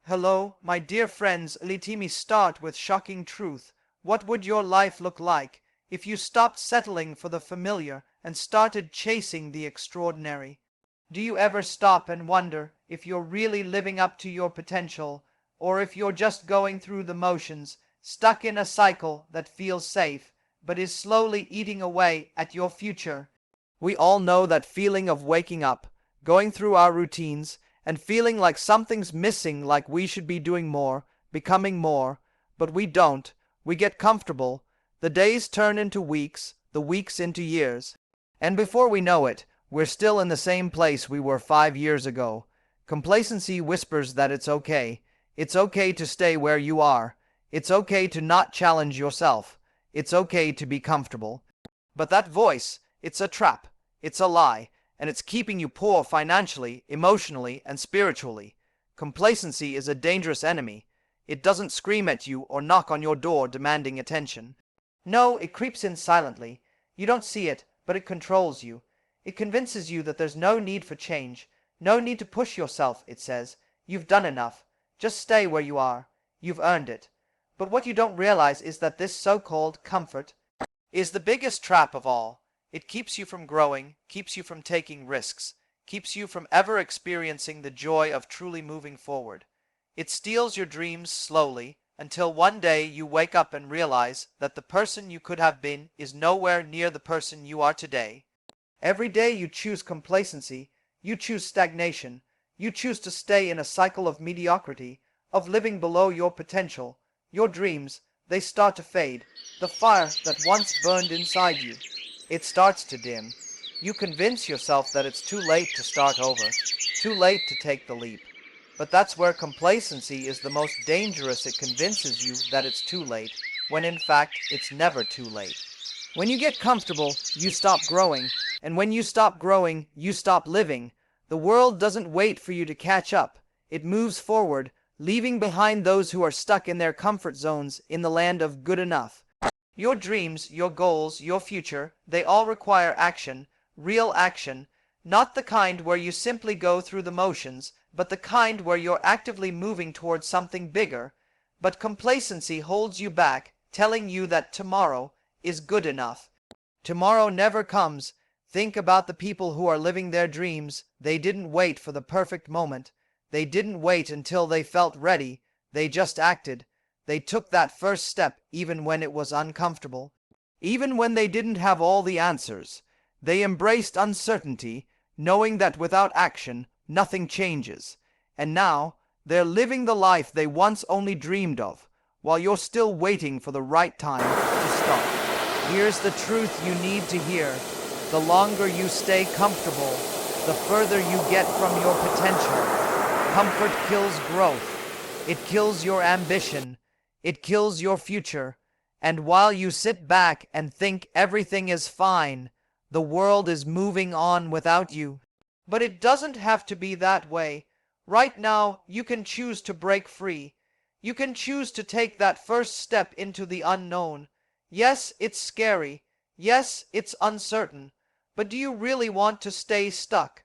Hello, my dear friends. Let me start with shocking truth. What would your life look like if you stopped settling for the familiar and started chasing the extraordinary? Do you ever stop and wonder if you're really living up to your potential, or if you're just going through the motions, stuck in a cycle that feels safe, but is slowly eating away at your future? We all know that feeling of waking up, going through our routines, and feeling like something's missing, like we should be doing more, becoming more, but we don't. We get comfortable. The days turn into weeks, the weeks into years. And before we know it, we're still in the same place we were 5 years ago. Complacency whispers that it's okay. It's okay to stay where you are. It's okay to not challenge yourself. It's okay to be comfortable. But that voice, it's a trap. It's a lie. And it's keeping you poor financially, emotionally, and spiritually. Complacency is a dangerous enemy. It doesn't scream at you or knock on your door demanding attention. No, it creeps in silently. You don't see it, but it controls you. It convinces you that there's no need for change, no need to push yourself, it says. You've done enough. Just stay where you are. You've earned it. But what you don't realize is that this so-called comfort is the biggest trap of all. It keeps you from growing, keeps you from taking risks, keeps you from ever experiencing the joy of truly moving forward. It steals your dreams slowly until one day you wake up and realize that the person you could have been is nowhere near the person you are today. Every day you choose complacency, you choose stagnation, you choose to stay in a cycle of mediocrity, of living below your potential. Your dreams, they start to fade. The fire that once burned inside you, it starts to dim. You convince yourself that it's too late to start over, too late to take the leap. But that's where complacency is the most dangerous. It convinces you that it's too late, when in fact it's never too late. When you get comfortable, you stop growing, and when you stop growing, you stop living. The world doesn't wait for you to catch up. It moves forward, leaving behind those who are stuck in their comfort zones in the land of good enough. Your dreams, your goals, your future, they all require action, real action, not the kind where you simply go through the motions, but the kind where you're actively moving towards something bigger. But complacency holds you back, telling you that tomorrow is good enough. Tomorrow never comes. Think about the people who are living their dreams. They didn't wait for the perfect moment. They didn't wait until they felt ready. They just acted. They took that first step even when it was uncomfortable. Even when they didn't have all the answers. They embraced uncertainty, knowing that without action, nothing changes. And now, they're living the life they once only dreamed of, while you're still waiting for the right time to start. Here's the truth you need to hear. The longer you stay comfortable, the further you get from your potential. Comfort kills growth. It kills your ambition. It kills your future. And while you sit back and think everything is fine, the world is moving on without you. But it doesn't have to be that way. Right now, you can choose to break free. You can choose to take that first step into the unknown. Yes, it's scary. Yes, it's uncertain. But do you really want to stay stuck?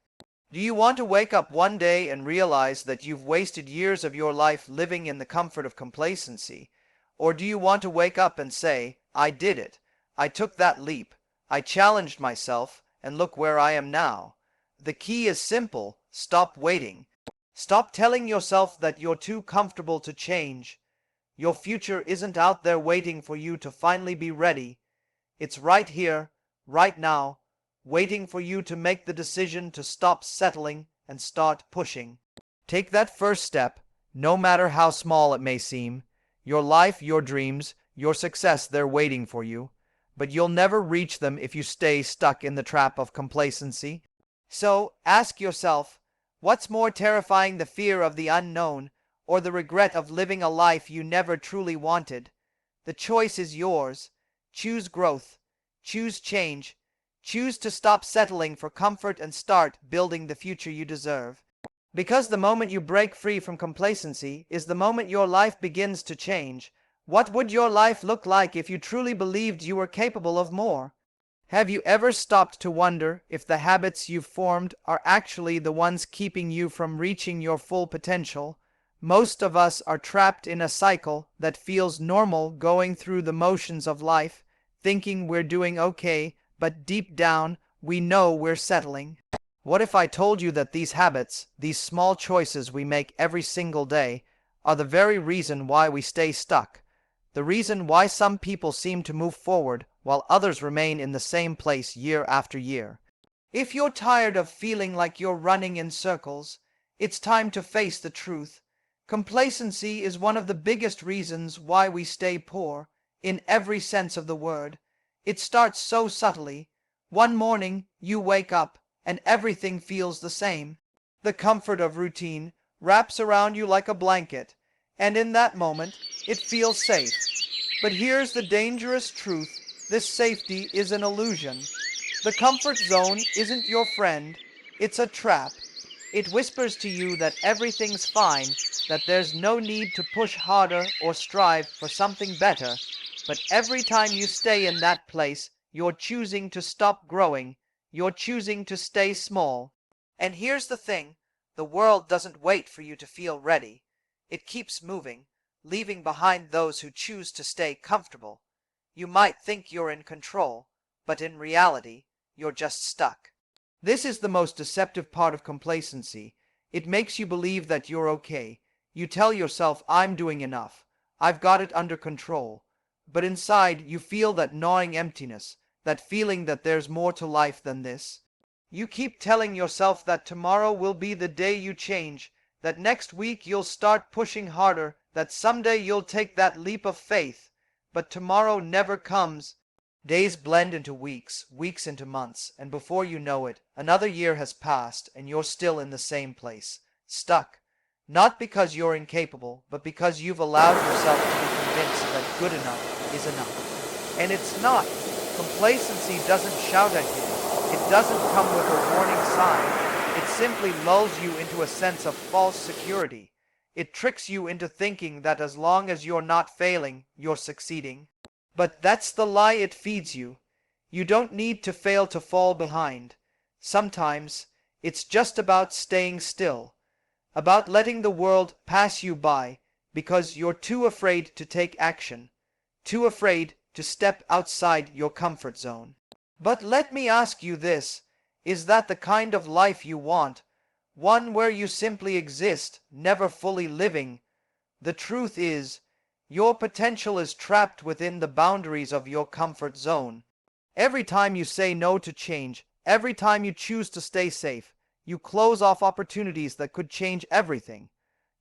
Do you want to wake up one day and realize that you've wasted years of your life living in the comfort of complacency? Or do you want to wake up and say, I did it. I took that leap. I challenged myself, and look where I am now. The key is simple. Stop waiting. Stop telling yourself that you're too comfortable to change. Your future isn't out there waiting for you to finally be ready. It's right here, right now, waiting for you to make the decision to stop settling and start pushing. Take that first step, no matter how small it may seem. Your life, your dreams, your success, they're waiting for you. But you'll never reach them if you stay stuck in the trap of complacency. So ask yourself, what's more terrifying, the fear of the unknown or the regret of living a life you never truly wanted? The choice is yours. Choose growth. Choose change. Choose to stop settling for comfort and start building the future you deserve. Because the moment you break free from complacency is the moment your life begins to change. What would your life look like if you truly believed you were capable of more? Have you ever stopped to wonder if the habits you've formed are actually the ones keeping you from reaching your full potential? Most of us are trapped in a cycle that feels normal, going through the motions of life, thinking we're doing okay, but deep down, we know we're settling. What if I told you that these habits, these small choices we make every single day, are the very reason why we stay stuck? The reason why some people seem to move forward while others remain in the same place year after year. If you're tired of feeling like you're running in circles, it's time to face the truth. Complacency is one of the biggest reasons why we stay poor, in every sense of the word. It starts so subtly. One morning, you wake up, and everything feels the same. The comfort of routine wraps around you like a blanket, and in that moment, it feels safe. But here's the dangerous truth: this safety is an illusion. The comfort zone isn't your friend, it's a trap. It whispers to you that everything's fine, that there's no need to push harder or strive for something better. But every time you stay in that place, you're choosing to stop growing. You're choosing to stay small. And here's the thing: the world doesn't wait for you to feel ready. It keeps moving, leaving behind those who choose to stay comfortable. You might think you're in control, but in reality, you're just stuck. This is the most deceptive part of complacency. It makes you believe that you're okay. You tell yourself, I'm doing enough. I've got it under control. But inside, you feel that gnawing emptiness, that feeling that there's more to life than this. You keep telling yourself that tomorrow will be the day you change, that next week you'll start pushing harder, that someday you'll take that leap of faith. But tomorrow never comes. Days blend into weeks, weeks into months, and before you know it, another year has passed and you're still in the same place, stuck. Not because you're incapable, but because you've allowed yourself to be convinced that good enough is enough. And it's not. Complacency doesn't shout at you. It doesn't come with a warning sign. It simply lulls you into a sense of false security. It tricks you into thinking that as long as you're not failing, you're succeeding. But that's the lie it feeds you. You don't need to fail to fall behind. Sometimes it's just about staying still, about letting the world pass you by because you're too afraid to take action, too afraid to step outside your comfort zone. But let me ask you this: is that the kind of life you want? One where you simply exist, never fully living? The truth is, your potential is trapped within the boundaries of your comfort zone. Every time you say no to change, every time you choose to stay safe, you close off opportunities that could change everything.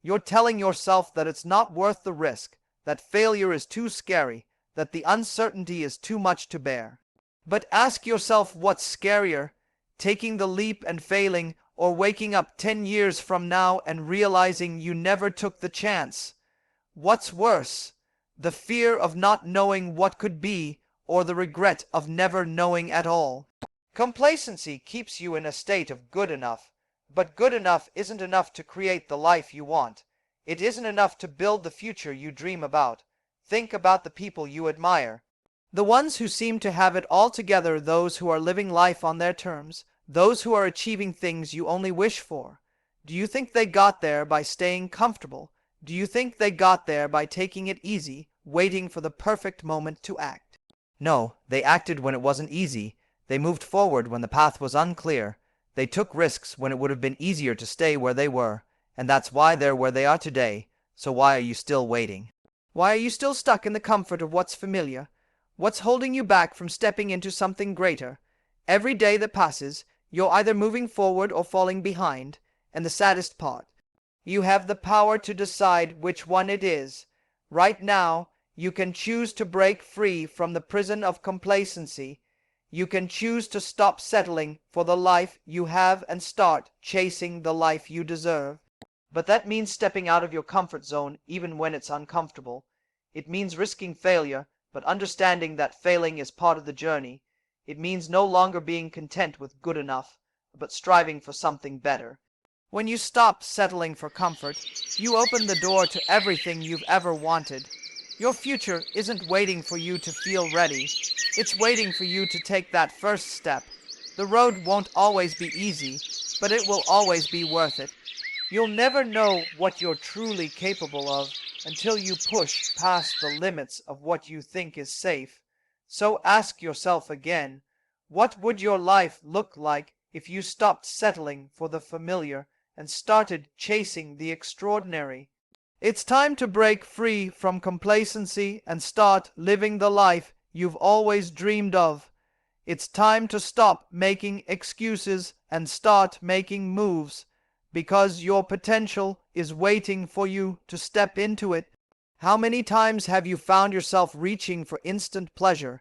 You're telling yourself that it's not worth the risk, that failure is too scary, that the uncertainty is too much to bear. But ask yourself, what's scarier, taking the leap and failing, or waking up 10 years from now and realizing you never took the chance? What's worse, the fear of not knowing what could be, or the regret of never knowing at all? Complacency keeps you in a state of good enough, but good enough isn't enough to create the life you want. It isn't enough to build the future you dream about. Think about the people you admire. The ones who seem to have it all together, those who are living life on their terms, those who are achieving things you only wish for. Do you think they got there by staying comfortable? Do you think they got there by taking it easy, waiting for the perfect moment to act? No, they acted when it wasn't easy. They moved forward when the path was unclear. They took risks when it would have been easier to stay where they were. And that's why they're where they are today. So why are you still waiting? Why are you still stuck in the comfort of what's familiar? What's holding you back from stepping into something greater? Every day that passes, you're either moving forward or falling behind. And the saddest part, you have the power to decide which one it is. Right now, you can choose to break free from the prison of complacency. You can choose to stop settling for the life you have and start chasing the life you deserve. But that means stepping out of your comfort zone even when it's uncomfortable. It means risking failure, but understanding that failing is part of the journey. It means no longer being content with good enough, but striving for something better. When you stop settling for comfort, you open the door to everything you've ever wanted. Your future isn't waiting for you to feel ready. It's waiting for you to take that first step. The road won't always be easy, but it will always be worth it. You'll never know what you're truly capable of until you push past the limits of what you think is safe. So ask yourself again, what would your life look like if you stopped settling for the familiar and started chasing the extraordinary? It's time to break free from complacency and start living the life you've always dreamed of. It's time to stop making excuses and start making moves, because your potential is waiting for you to step into it. How many times have you found yourself reaching for instant pleasure,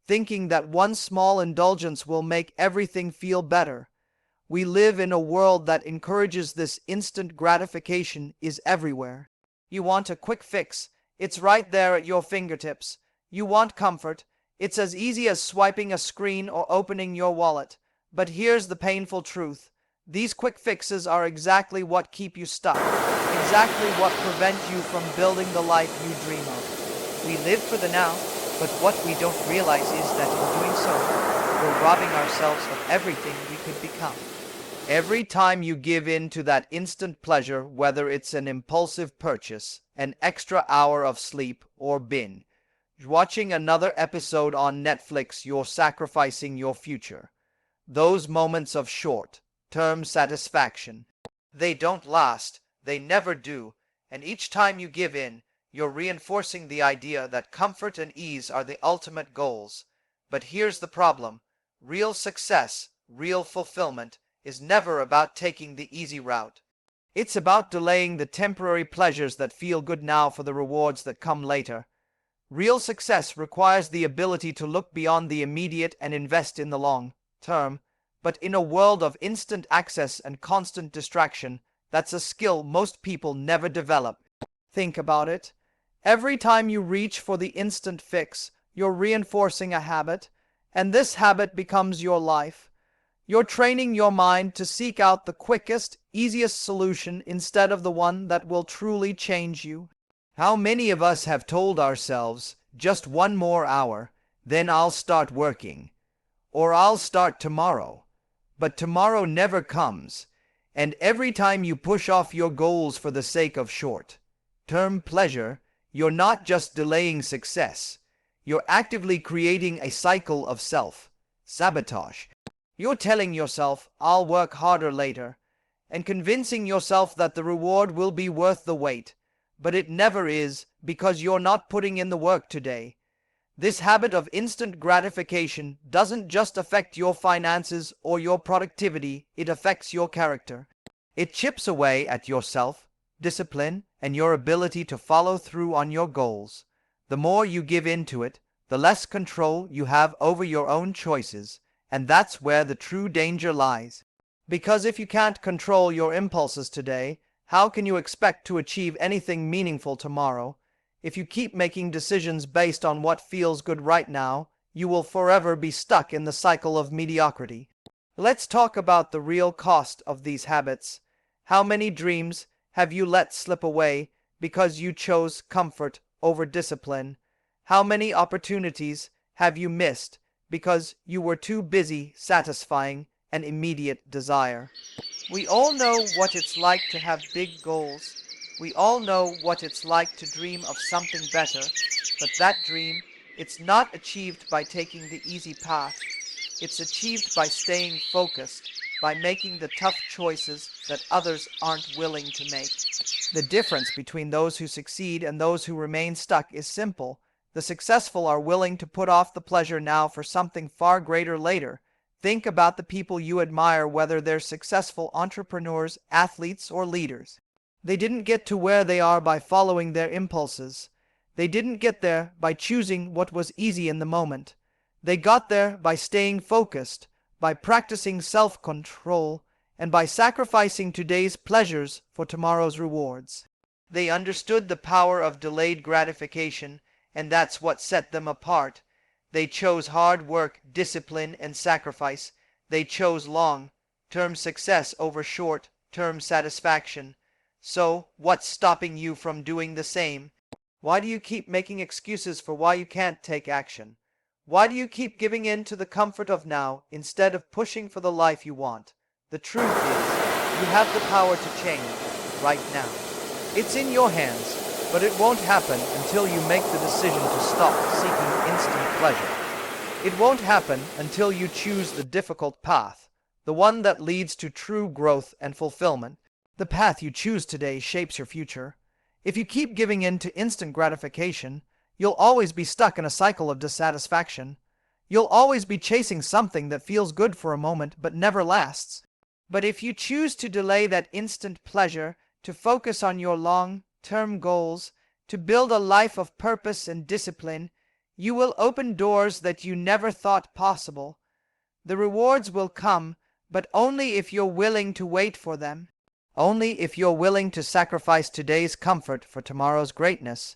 thinking that one small indulgence will make everything feel better? We live in a world that encourages this. Instant gratification is everywhere. You want a quick fix, it's right there at your fingertips. You want comfort, it's as easy as swiping a screen or opening your wallet. But here's the painful truth. These quick fixes are exactly what keep you stuck, exactly what prevent you from building the life you dream of. We live for the now, but what we don't realize is that in doing so, we're robbing ourselves of everything we could become. Every time you give in to that instant pleasure, whether it's an impulsive purchase, an extra hour of sleep, or binge watching another episode on Netflix, you're sacrificing your future. Those moments of short-term satisfaction, they don't last, they never do, and each time you give in, you're reinforcing the idea that comfort and ease are the ultimate goals. But here's the problem. Real success, real fulfillment, is never about taking the easy route. It's about delaying the temporary pleasures that feel good now for the rewards that come later. Real success requires the ability to look beyond the immediate and invest in the long term. But in a world of instant access and constant distraction, that's a skill most people never develop. Think about it. Every time you reach for the instant fix, you're reinforcing a habit, and this habit becomes your life. You're training your mind to seek out the quickest, easiest solution instead of the one that will truly change you. How many of us have told ourselves, just one more hour, then I'll start working, or I'll start tomorrow? But tomorrow never comes, and every time you push off your goals for the sake of short-term pleasure, you're not just delaying success, you're actively creating a cycle of self-sabotage. You're telling yourself, I'll work harder later, and convincing yourself that the reward will be worth the wait, but it never is, because you're not putting in the work today. This habit of instant gratification doesn't just affect your finances or your productivity, it affects your character. It chips away at your self-discipline and your ability to follow through on your goals. The more you give in to it, the less control you have over your own choices, and that's where the true danger lies. Because if you can't control your impulses today, how can you expect to achieve anything meaningful tomorrow? If you keep making decisions based on what feels good right now, you will forever be stuck in the cycle of mediocrity. Let's talk about the real cost of these habits. How many dreams have you let slip away because you chose comfort over discipline? How many opportunities have you missed because you were too busy satisfying an immediate desire? We all know what it's like to have big goals. We all know what it's like to dream of something better, but that dream, it's not achieved by taking the easy path. It's achieved by staying focused, by making the tough choices that others aren't willing to make. The difference between those who succeed and those who remain stuck is simple. The successful are willing to put off the pleasure now for something far greater later. Think about the people you admire, whether they're successful entrepreneurs, athletes, or leaders. They didn't get to where they are by following their impulses. They didn't get there by choosing what was easy in the moment. They got there by staying focused, by practicing self-control, and by sacrificing today's pleasures for tomorrow's rewards. They understood the power of delayed gratification, and that's what set them apart. They chose hard work, discipline, and sacrifice. They chose long-term success over short-term satisfaction. So, what's stopping you from doing the same? Why do you keep making excuses for why you can't take action? Why do you keep giving in to the comfort of now instead of pushing for the life you want? The truth is, you have the power to change. right now. It's in your hands, but it won't happen until you make the decision to stop seeking instant pleasure. It won't happen until you choose the difficult path, the one that leads to true growth and fulfillment. The path you choose today shapes your future. If you keep giving in to instant gratification, you'll always be stuck in a cycle of dissatisfaction. You'll always be chasing something that feels good for a moment but never lasts. But if you choose to delay that instant pleasure, to focus on your long-term goals, to build a life of purpose and discipline, you will open doors that you never thought possible. The rewards will come, but only if you're willing to wait for them. Only if you're willing to sacrifice today's comfort for tomorrow's greatness.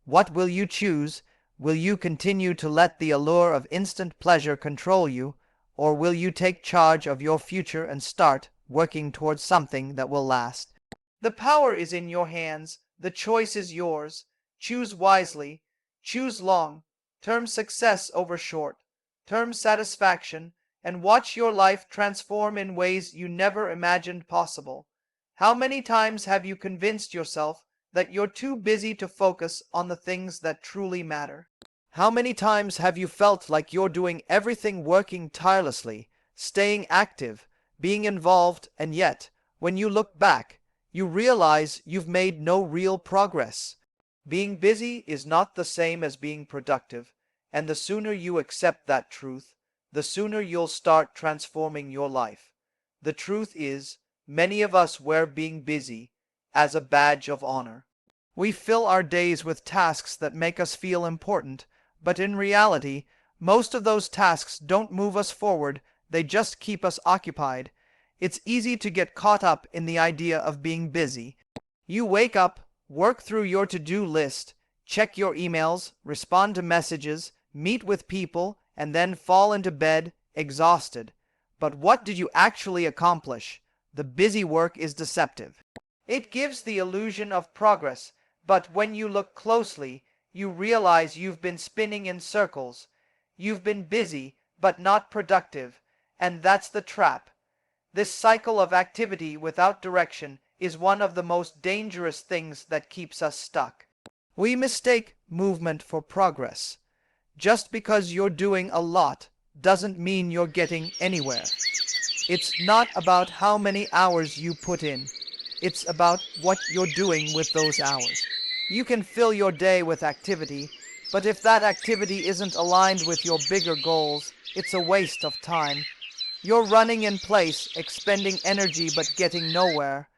What will you choose? Will you continue to let the allure of instant pleasure control you, or will you take charge of your future and start working towards something that will last? The power is in your hands. The choice is yours. Choose wisely. Choose long-term success over short-term satisfaction, and watch your life transform in ways you never imagined possible. How many times have you convinced yourself that you're too busy to focus on the things that truly matter? How many times have you felt like you're doing everything, working tirelessly, staying active, being involved, and yet, when you look back, you realize you've made no real progress? Being busy is not the same as being productive, and the sooner you accept that truth, the sooner you'll start transforming your life. The truth is, many of us wear being busy as a badge of honor. We fill our days with tasks that make us feel important, but in reality, most of those tasks don't move us forward, they just keep us occupied. It's easy to get caught up in the idea of being busy. You wake up, work through your to-do list, check your emails, respond to messages, meet with people, and then fall into bed exhausted. But what did you actually accomplish? The busy work is deceptive. It gives the illusion of progress, but when you look closely, you realize you've been spinning in circles. You've been busy, but not productive, and that's the trap. This cycle of activity without direction is one of the most dangerous things that keeps us stuck. We mistake movement for progress. Just because you're doing a lot doesn't mean you're getting anywhere. It's not about how many hours you put in. It's about what you're doing with those hours. You can fill your day with activity, but if that activity isn't aligned with your bigger goals, it's a waste of time. You're running in place, expending energy but getting nowhere.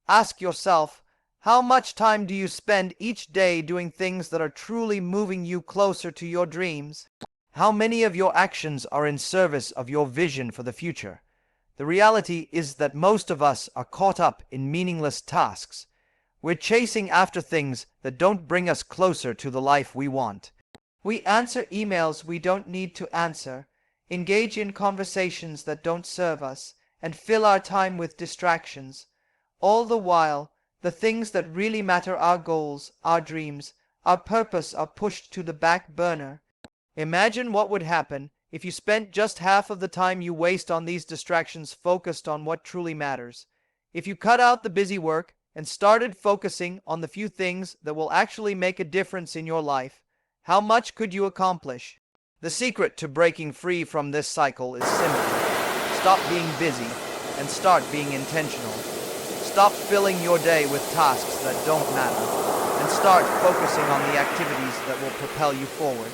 Ask yourself, how much time do you spend each day doing things that are truly moving you closer to your dreams? How many of your actions are in service of your vision for the future? The reality is that most of us are caught up in meaningless tasks. We're chasing after things that don't bring us closer to the life we want. We answer emails we don't need to answer, engage in conversations that don't serve us, and fill our time with distractions. All the while, the things that really matter, our goals, our dreams, our purpose, are pushed to the back burner. Imagine what would happen if you spent just half of the time you waste on these distractions focused on what truly matters. If you cut out the busy work and started focusing on the few things that will actually make a difference in your life, how much could you accomplish? The secret to breaking free from this cycle is simple. Stop being busy and start being intentional. Stop filling your day with tasks that don't matter and start focusing on the activities that will propel you forward.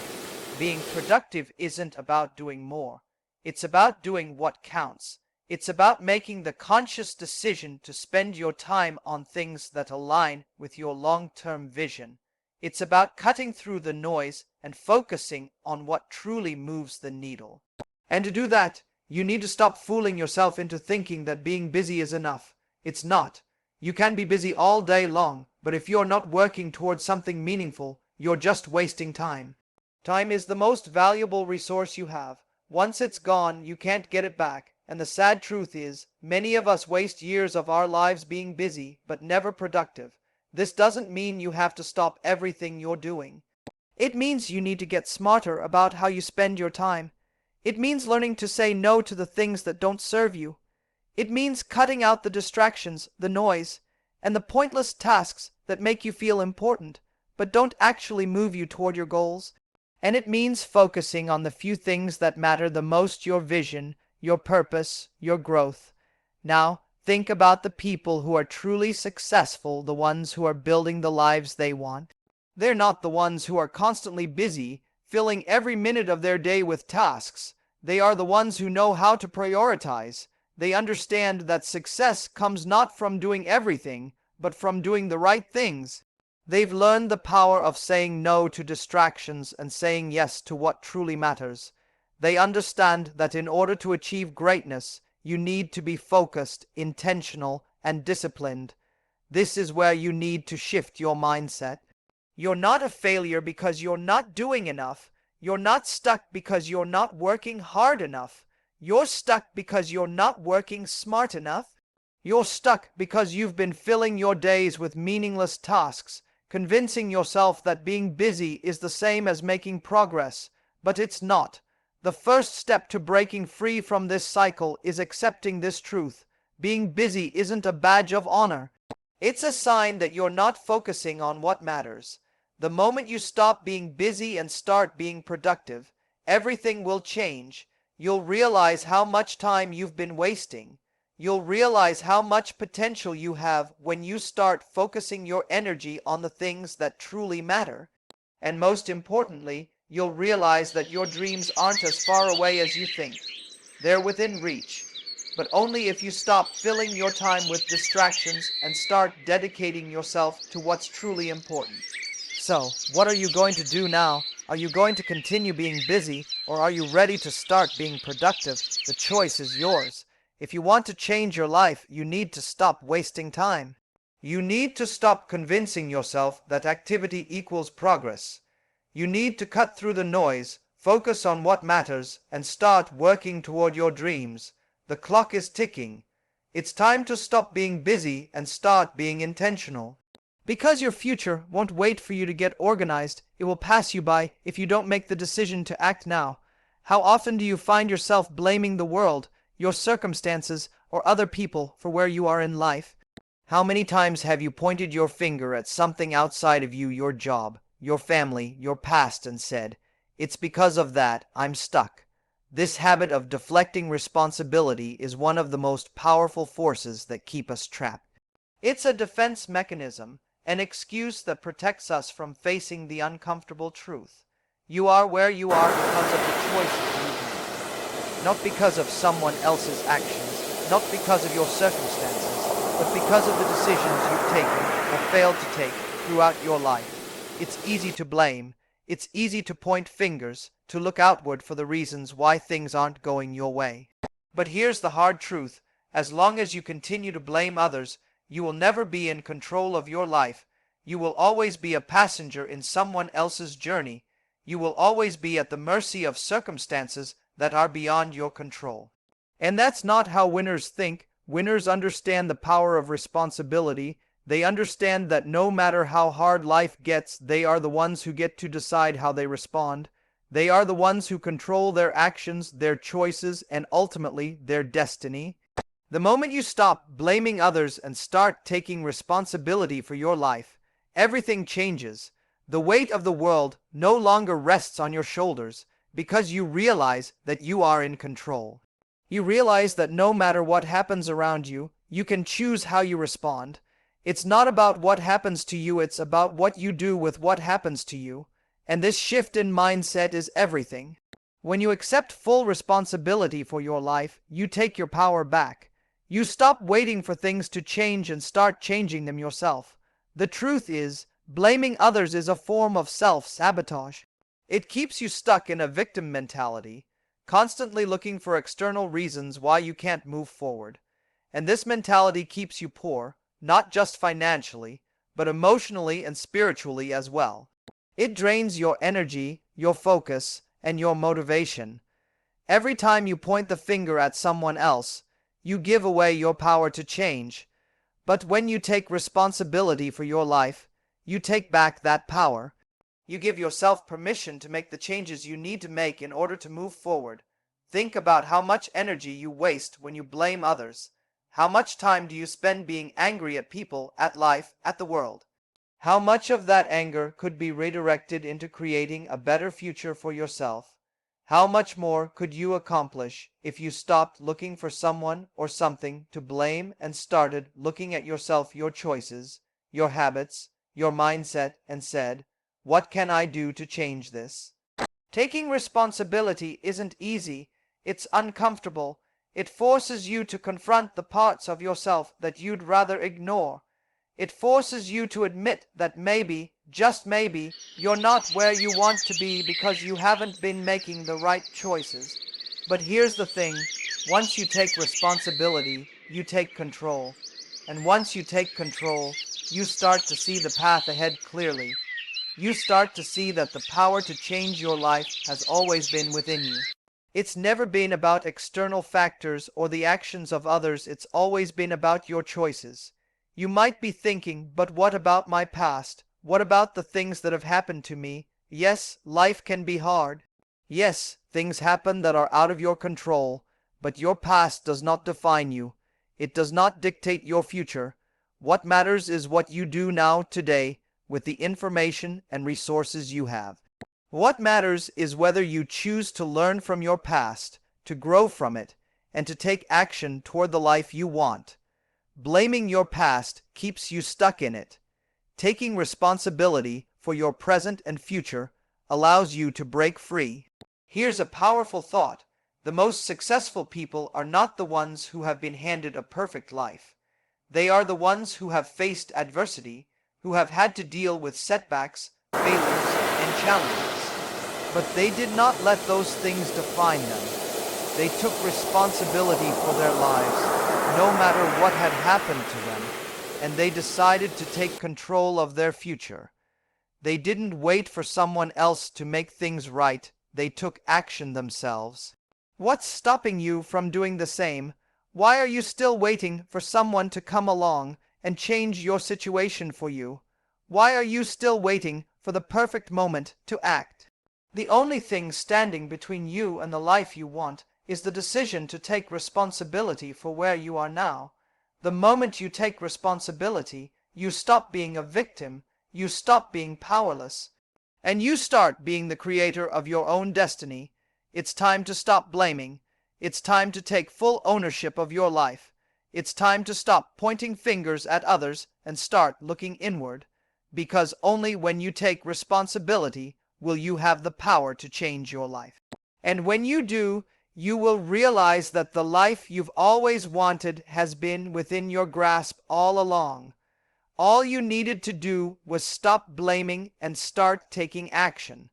Being productive isn't about doing more. It's about doing what counts. It's about making the conscious decision to spend your time on things that align with your long-term vision. It's about cutting through the noise and focusing on what truly moves the needle. And to do that, you need to stop fooling yourself into thinking that being busy is enough. It's not. You can be busy all day long, but if you're not working towards something meaningful, you're just wasting time. Time is the most valuable resource you have. Once it's gone, you can't get it back. And the sad truth is, many of us waste years of our lives being busy, but never productive. This doesn't mean you have to stop everything you're doing. It means you need to get smarter about how you spend your time. It means learning to say no to the things that don't serve you. It means cutting out the distractions, the noise, and the pointless tasks that make you feel important, but don't actually move you toward your goals. And it means focusing on the few things that matter the most: your vision, your purpose, your growth. Now, think about the people who are truly successful, the ones who are building the lives they want. They're not the ones who are constantly busy, filling every minute of their day with tasks. They are the ones who know how to prioritize. They understand that success comes not from doing everything, but from doing the right things. They've learned the power of saying no to distractions and saying yes to what truly matters. They understand that in order to achieve greatness, you need to be focused, intentional, and disciplined. This is where you need to shift your mindset. You're not a failure because you're not doing enough. You're not stuck because you're not working hard enough. You're stuck because you're not working smart enough. You're stuck because you've been filling your days with meaningless tasks, convincing yourself that being busy is the same as making progress, but it's not. The first step to breaking free from this cycle is accepting this truth. Being busy isn't a badge of honor. It's a sign that you're not focusing on what matters. The moment you stop being busy and start being productive, everything will change. You'll realize how much time you've been wasting. You'll realize how much potential you have when you start focusing your energy on the things that truly matter. And most importantly, you'll realize that your dreams aren't as far away as you think. They're within reach. But only if you stop filling your time with distractions and start dedicating yourself to what's truly important. So, what are you going to do now? Are you going to continue being busy, or are you ready to start being productive? The choice is yours. If you want to change your life, you need to stop wasting time. You need to stop convincing yourself that activity equals progress. You need to cut through the noise, focus on what matters, and start working toward your dreams. The clock is ticking. It's time to stop being busy and start being intentional. Because your future won't wait for you to get organized, it will pass you by if you don't make the decision to act now. How often do you find yourself blaming the world, your circumstances, or other people for where you are in life? How many times have you pointed your finger at something outside of you, your job, your family, your past, and said, "It's because of that I'm stuck"? This habit of deflecting responsibility is one of the most powerful forces that keep us trapped. It's a defense mechanism, an excuse that protects us from facing the uncomfortable truth. You are where you are because of the choices you've made, not because of someone else's actions, not because of your circumstances, but because of the decisions you've taken or failed to take throughout your life. It's easy to blame. It's easy to point fingers, to look outward for the reasons why things aren't going your way. But here's the hard truth. As long as you continue to blame others, you will never be in control of your life. You will always be a passenger in someone else's journey. You will always be at the mercy of circumstances that are beyond your control. And that's not how winners think. Winners understand the power of responsibility. They understand that no matter how hard life gets, they are the ones who get to decide how they respond. They are the ones who control their actions, their choices, and ultimately their destiny. The moment you stop blaming others and start taking responsibility for your life, everything changes. The weight of the world no longer rests on your shoulders because you realize that you are in control. You realize that no matter what happens around you, you can choose how you respond. It's not about what happens to you, it's about what you do with what happens to you. And this shift in mindset is everything. When you accept full responsibility for your life, you take your power back. You stop waiting for things to change and start changing them yourself. The truth is, blaming others is a form of self-sabotage. It keeps you stuck in a victim mentality, constantly looking for external reasons why you can't move forward. And this mentality keeps you poor, not just financially, but emotionally and spiritually as well. It drains your energy, your focus, and your motivation. Every time you point the finger at someone else, you give away your power to change. But when you take responsibility for your life, you take back that power. You give yourself permission to make the changes you need to make in order to move forward. Think about how much energy you waste when you blame others, How much time do you spend being angry at people, at life, at the world? How much of that anger could be redirected into creating a better future for yourself? How much more could you accomplish if you stopped looking for someone or something to blame and started looking at yourself, your choices, your habits, your mindset, and said, "What can I do to change this?" Taking responsibility isn't easy, it's uncomfortable. It forces you to confront the parts of yourself that you'd rather ignore. It forces you to admit that maybe, just maybe, you're not where you want to be because you haven't been making the right choices. But here's the thing, once you take responsibility, you take control. And once you take control, you start to see the path ahead clearly. You start to see that the power to change your life has always been within you. It's never been about external factors or the actions of others, it's always been about your choices. You might be thinking, but what about my past? What about the things that have happened to me? Yes, life can be hard. Yes, things happen that are out of your control, but your past does not define you. It does not dictate your future. What matters is what you do now, today, with the information and resources you have. What matters is whether you choose to learn from your past, to grow from it, and to take action toward the life you want. Blaming your past keeps you stuck in it. Taking responsibility for your present and future allows you to break free. Here's a powerful thought. The most successful people are not the ones who have been handed a perfect life. They are the ones who have faced adversity, who have had to deal with setbacks, failures, and challenges. But they did not let those things define them. They took responsibility for their lives, no matter what had happened to them, and they decided to take control of their future. They didn't wait for someone else to make things right, they took action themselves. What's stopping you from doing the same? Why are you still waiting for someone to come along and change your situation for you? Why are you still waiting for the perfect moment to act? The only thing standing between you and the life you want is the decision to take responsibility for where you are now. The moment you take responsibility, you stop being a victim, you stop being powerless, and you start being the creator of your own destiny. It's time to stop blaming. It's time to take full ownership of your life. It's time to stop pointing fingers at others and start looking inward, because only when you take responsibility will you have the power to change your life. And when you do, you will realize that the life you've always wanted has been within your grasp all along. All you needed to do was stop blaming and start taking action.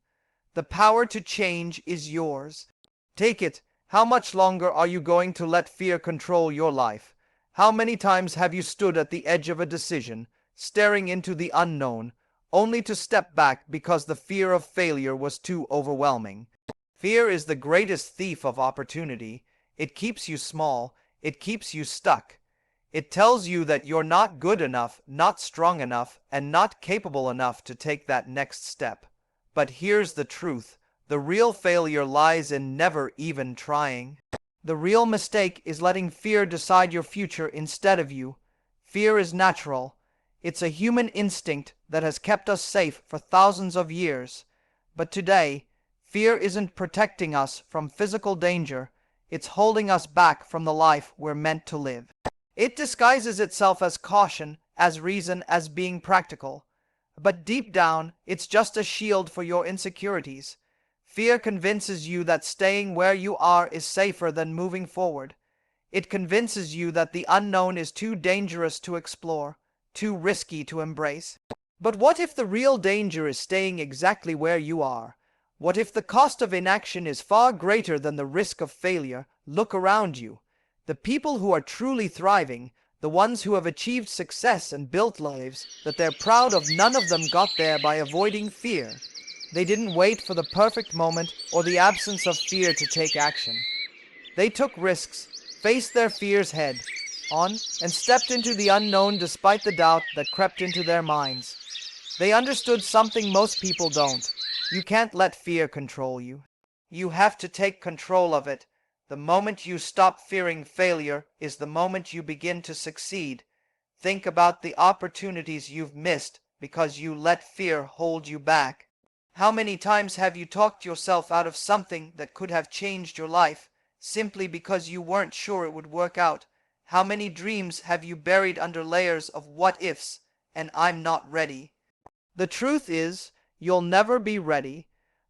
The power to change is yours. Take it. How much longer are you going to let fear control your life? How many times have you stood at the edge of a decision, staring into the unknown, only to step back because the fear of failure was too overwhelming? Fear is the greatest thief of opportunity. It keeps you small. It keeps you stuck. It tells you that you're not good enough, not strong enough, and not capable enough to take that next step. But here's the truth. The real failure lies in never even trying. The real mistake is letting fear decide your future instead of you. Fear is natural. It's a human instinct that has kept us safe for thousands of years. But today, fear isn't protecting us from physical danger. It's holding us back from the life we're meant to live. It disguises itself as caution, as reason, as being practical. But deep down, it's just a shield for your insecurities. Fear convinces you that staying where you are is safer than moving forward. It convinces you that the unknown is too dangerous to explore, too risky to embrace. But what if the real danger is staying exactly where you are? What if the cost of inaction is far greater than the risk of failure? Look around you. The people who are truly thriving, the ones who have achieved success and built lives that they're proud of, none of them got there by avoiding fear. They didn't wait for the perfect moment or the absence of fear to take action. They took risks, faced their fears head on, and stepped into the unknown despite the doubt that crept into their minds. They understood something most people don't. You can't let fear control you. You have to take control of it. The moment you stop fearing failure is the moment you begin to succeed. Think about the opportunities you've missed because you let fear hold you back. How many times have you talked yourself out of something that could have changed your life simply because you weren't sure it would work out? How many dreams have you buried under layers of what ifs and I'm not ready? The truth is, you'll never be ready.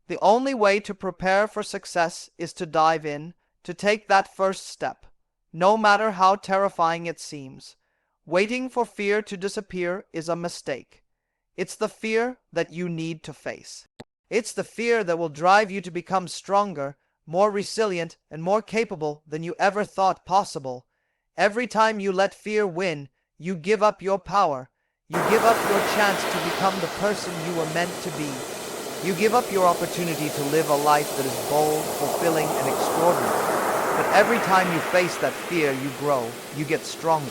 The only way to prepare for success is to dive in, to take that first step, no matter how terrifying it seems. Waiting for fear to disappear is a mistake. It's the fear that you need to face. It's the fear that will drive you to become stronger, more resilient, and more capable than you ever thought possible. Every time you let fear win, you give up your power. You give up your chance to become the person you were meant to be. You give up your opportunity to live a life that is bold, fulfilling, and extraordinary. But every time you face that fear, you grow, you get stronger.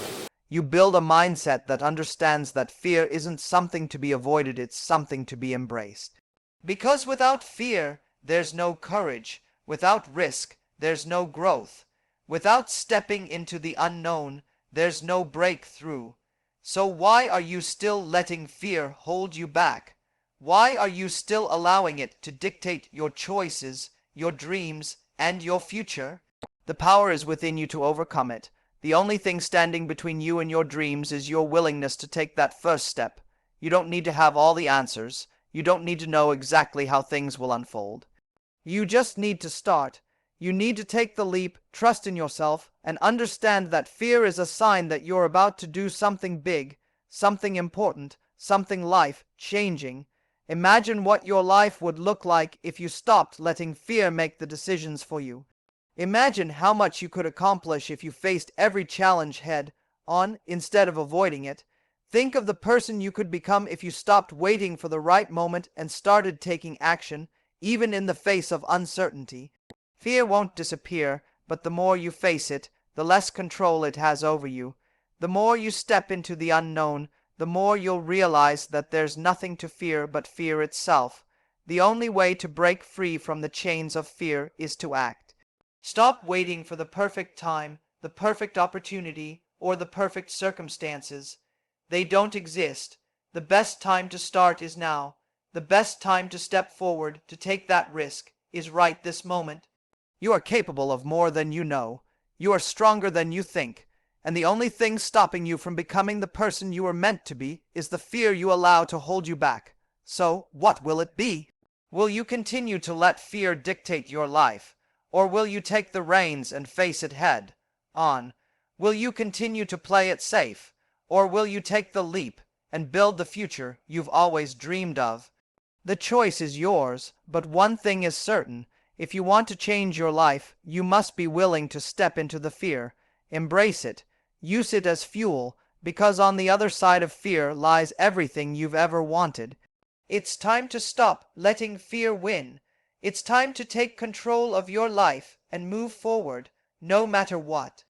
You build a mindset that understands that fear isn't something to be avoided, it's something to be embraced. Because without fear, there's no courage. Without risk, there's no growth. Without stepping into the unknown, there's no breakthrough. So why are you still letting fear hold you back? Why are you still allowing it to dictate your choices, your dreams, and your future? The power is within you to overcome it. The only thing standing between you and your dreams is your willingness to take that first step. You don't need to have all the answers. You don't need to know exactly how things will unfold. You just need to start. You need to take the leap, trust in yourself, and understand that fear is a sign that you're about to do something big, something important, something life-changing. Imagine what your life would look like if you stopped letting fear make the decisions for you. Imagine how much you could accomplish if you faced every challenge head on instead of avoiding it. Think of the person you could become if you stopped waiting for the right moment and started taking action, even in the face of uncertainty. Fear won't disappear, but the more you face it, the less control it has over you. The more you step into the unknown, the more you'll realize that there's nothing to fear but fear itself. The only way to break free from the chains of fear is to act. Stop waiting for the perfect time, the perfect opportunity, or the perfect circumstances. They don't exist. The best time to start is now. The best time to step forward, to take that risk, is right this moment. You are capable of more than you know. You are stronger than you think. And the only thing stopping you from becoming the person you were meant to be is the fear you allow to hold you back. So, what will it be? Will you continue to let fear dictate your life? Or will you take the reins and face it head on? Will you continue to play it safe? Or will you take the leap and build the future you've always dreamed of? The choice is yours, but one thing is certain. If you want to change your life, you must be willing to step into the fear. Embrace it. Use it as fuel, because on the other side of fear lies everything you've ever wanted. It's time to stop letting fear win. It's time to take control of your life and move forward, no matter what.